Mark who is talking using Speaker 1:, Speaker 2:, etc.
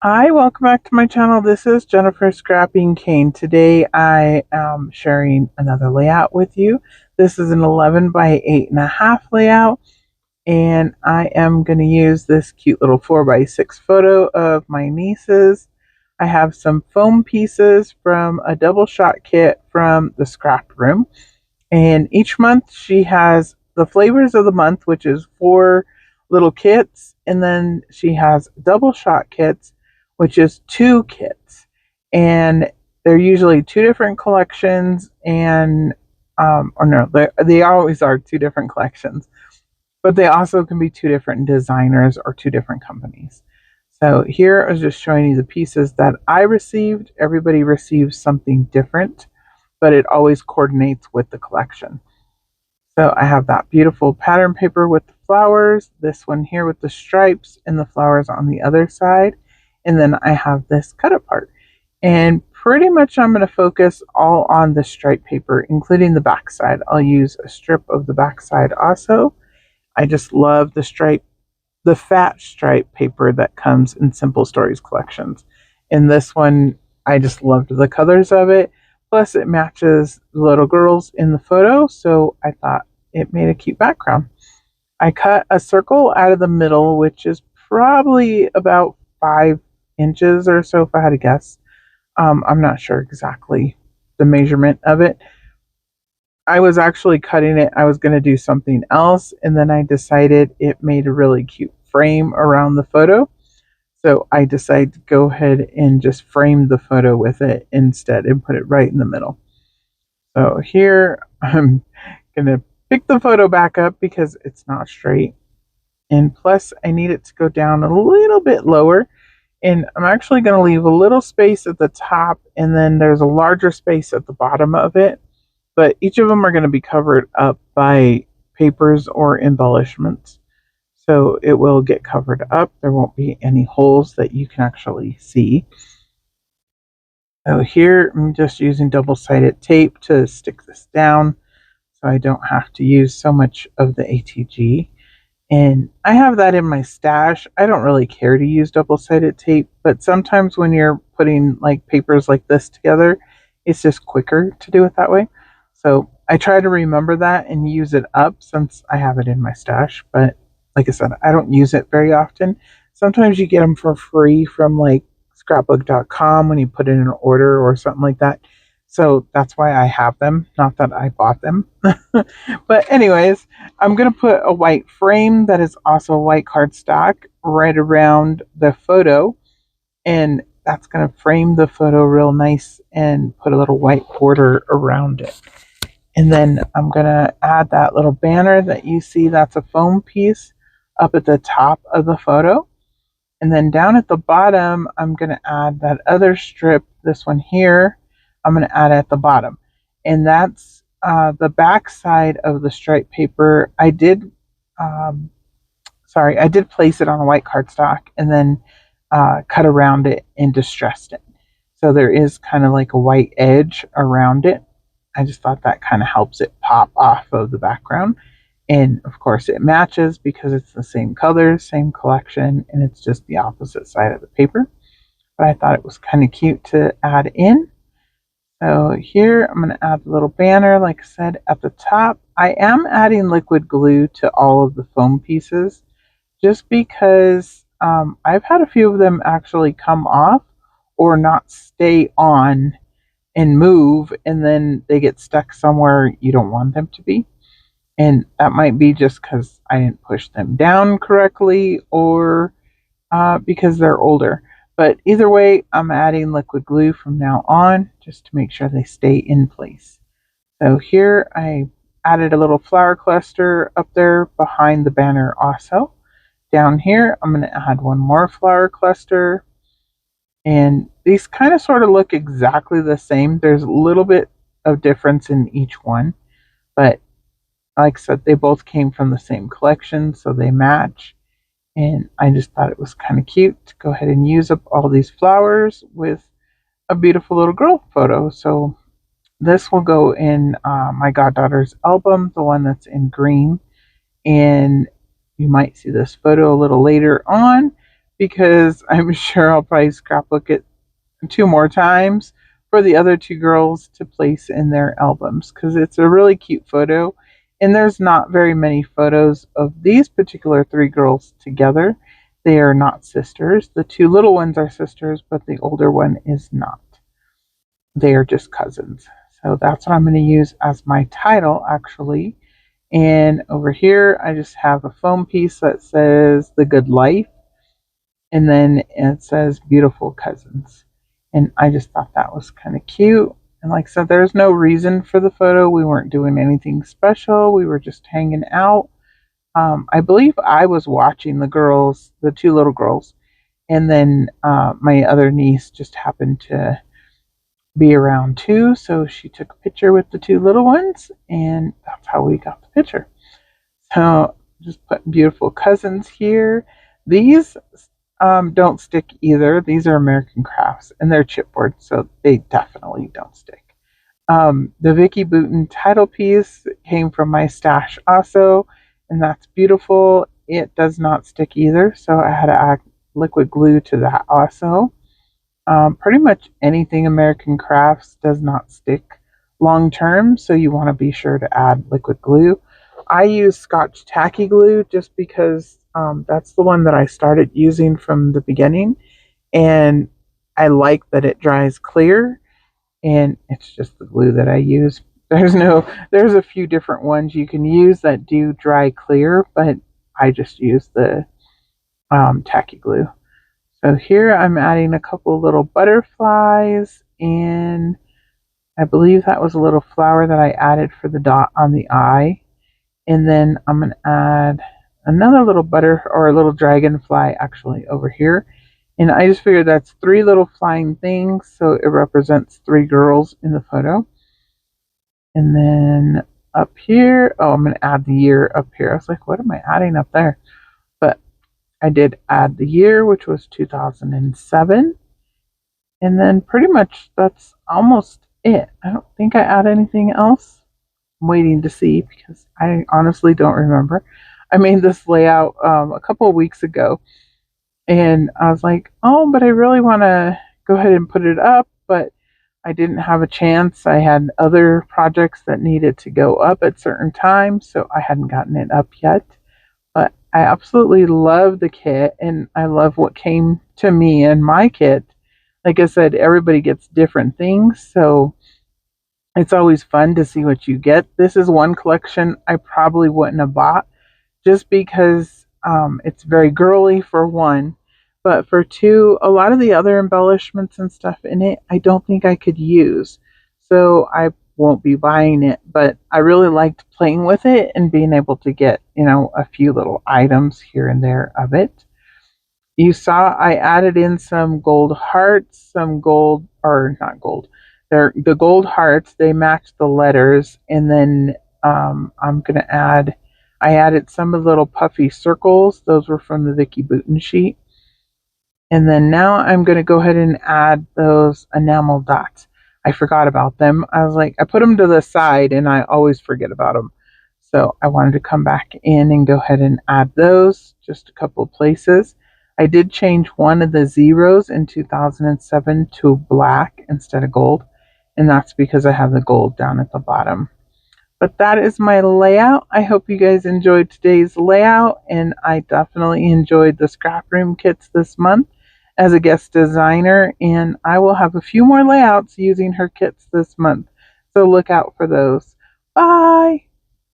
Speaker 1: Hi, welcome back to my channel. This is Jennifer Scrapping Cane. Today I am sharing another layout with you. This is an 11 by 8.5 layout, and I am going to use this cute little 4 by 6 photo of my nieces. I have some foam pieces from a double shot kit from the Scraproom, and each month she has the flavors of the month, which is 4 little kits, and then she has double shot kits, which is 2 kits. And they're usually 2 different collections, and or no, they always are 2 different collections, but they also can be 2 different designers or 2 different companies. So here I was just showing you the pieces that I received. Everybody receives something different, but it always coordinates with the collection. So I have that beautiful pattern paper with the flowers, this one here with the stripes and the flowers on the other side, and then I have this cut apart. And pretty much I'm going to focus all on the stripe paper, including the back side. I'll use a strip of the back side also. I just love the fat stripe paper that comes in Simple Stories collections. And this one, I just loved the colors of it. Plus, it matches the little girls in the photo, so I thought it made a cute background. I cut a circle out of the middle, which is probably about 5 inches or so, if I had to guess. I'm not sure exactly the measurement of it. I was actually cutting it. I was going to do something else, and then I decided it made a really cute frame around the photo. So I decided to go ahead and just frame the photo with it instead and put it right in the middle. So here I'm going to pick the photo back up because it's not straight. And plus, I need it to go down a little bit lower. And I'm actually going to leave a little space at the top, and then there's a larger space at the bottom of it. But each of them are going to be covered up by papers or embellishments. So it will get covered up. There won't be any holes that you can actually see. So here I'm just using double-sided tape to stick this down so I don't have to use so much of the ATG. And I have that in my stash. I don't really care to use double-sided tape, but sometimes when you're putting like papers like this together, it's just quicker to do it that way. So I try to remember that and use it up since I have it in my stash. But like I said, I don't use it very often. Sometimes you get them for free from like scrapbook.com when you put in an order or something like that. So that's why I have them, not that I bought them. But anyways, I'm going to put a white frame that is also white cardstock right around the photo, and that's going to frame the photo real nice and put a little white border around it. And then I'm going to add that little banner that you see, that's a foam piece up at the top of the photo. And then down at the bottom, I'm going to add that other strip, this one here, I'm going to add at the bottom. And that's the back side of the stripe paper. Um, I did place it on a white cardstock and then cut around it and distressed it. So there is kind of like a white edge around it. I just thought that kind of helps it pop off of the background. And of course, it matches because it's the same colors, same collection, and it's just the opposite side of the paper. But I thought it was kind of cute to add in. So here I'm going to add a little banner, like I said, at the top. I am adding liquid glue to all of the foam pieces just because I've had a few of them actually come off or not stay on and move, and then they get stuck somewhere you don't want them to be. And that might be just because I didn't push them down correctly or because they're older. But either way, I'm adding liquid glue from now on just to make sure they stay in place. So here I added a little flower cluster up there behind the banner also. Down here, I'm going to add one more flower cluster. And these kind of sort of look exactly the same. There's a little bit of difference in each one, but like I said, they both came from the same collection, so they match. And I just thought it was kind of cute to go ahead and use up all these flowers with a beautiful little girl photo. So this will go in my goddaughter's album, the one that's in green. And you might see this photo a little later on because I'm sure I'll probably scrapbook it 2 more times for the other two girls to place in their albums because it's a really cute photo. And there's not very many photos of these particular three girls together. They are not sisters. The two little ones are sisters, but the older one is not. They are just cousins. So that's what I'm going to use as my title, actually. And over here, I just have a foam piece that says The Good Life. And then it says Beautiful Cousins. And I just thought that was kind of cute. And like I said, there's no reason for the photo. We weren't doing anything special. We were just hanging out. I believe I was watching the girls, the two little girls. And then my other niece just happened to be around too. So she took a picture with the two little ones. And that's how we got the picture. So just put Beautiful Cousins here. These don't stick either. These are American Crafts and they're chipboard, so they definitely don't stick. The Vicky Bouton title piece came from my stash also, and that's beautiful. It does not stick either, so I had to add liquid glue to that also. Pretty much anything American Crafts does not stick long term, so you want to be sure to add liquid glue. I use Scotch Tacky Glue just because that's the one that I started using from the beginning, and I like that it dries clear, and it's just the glue that I use. There's a few different ones you can use that do dry clear, but I just use the Tacky Glue. So here I'm adding a couple little butterflies, and I believe that was a little flower that I added for the dot on the eye. And then I'm going to add another little a little dragonfly actually over here. And I just figured that's three little flying things, so it represents three girls in the photo. And then up here, oh, I'm going to add the year up here. I was like, what am I adding up there? But I did add the year, which was 2007. And then pretty much that's almost it. I don't think I add anything else. I'm waiting to see because I honestly don't remember. I made this layout a couple of weeks ago, and I was like, oh, but I really want to go ahead and put it up, but I didn't have a chance. I had other projects that needed to go up at certain times, so I hadn't gotten it up yet. But I absolutely love the kit, and I love what came to me in my kit. Like I said, everybody gets different things, so it's always fun to see what you get. This is one collection I probably wouldn't have bought just because it's very girly for one. But for two, a lot of the other embellishments and stuff in it, I don't think I could use. So I won't be buying it. But I really liked playing with it and being able to get, a few little items here and there of it. You saw I added in some gold hearts, some gold, or not gold. They're the gold hearts. They match the letters, and then I'm gonna add. I added some of the little puffy circles. Those were from the Vicky Bouton sheet. And then now I'm gonna go ahead and add those enamel dots. I forgot about them. I was like, I put them to the side, and I always forget about them. So I wanted to come back in and go ahead and add those, just a couple of places. I did change one of the zeros in 2007 to black instead of gold, and that's because I have the gold down at the bottom. But that is my layout. I hope you guys enjoyed today's layout, and I definitely enjoyed the Scraproom kits this month as a guest designer, and I will have a few more layouts using her kits this month, so look out for those. Bye!